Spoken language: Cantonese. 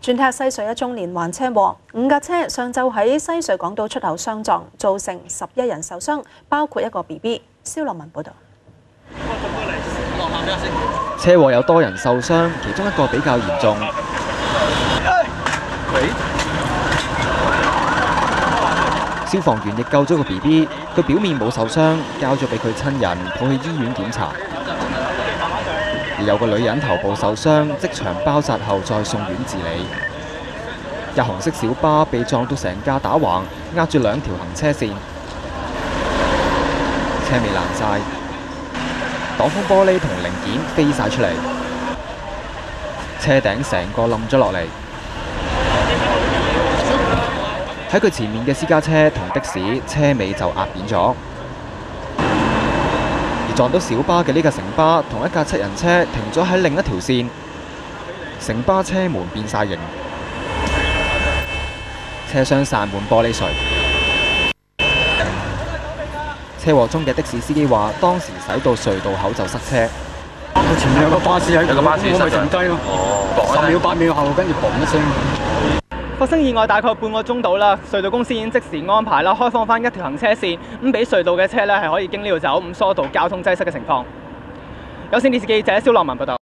轉睇下西隧一宗連環車禍，5架車上晝喺西隧港島出口相撞，造成11人受傷，包括一個 BB。蕭樂文報導。車禍有多人受傷，其中一個比較嚴重。消防員亦救咗個 BB， 佢表面冇受傷，交咗俾佢親人抱去醫院檢查。而有個女人頭部受傷，即場包紮後再送院治理。架紅色小巴被撞到成架打橫，壓住2條行車線，車尾爛晒，擋風玻璃同零件飛晒出嚟，車頂成個冧咗落嚟。喺佢前面嘅私家車同的士車尾就壓扁咗，而撞到小巴嘅呢架城巴同一架7人車停咗喺另一條線，城巴車門變晒形，車廂散滿玻璃碎。車禍中嘅的士司機話，當時駛到隧道口就塞車。佢前面有個巴士喺度，我咪停低咯。10秒8秒後，跟住嘣一聲。發生意外大概半個鐘到啦，隧道公司已經即時安排啦，開放翻1條行車線，咁俾隧道嘅車咧係可以經呢度走，咁疏導交通擠塞嘅情況。有線電視記者蕭樂文報道。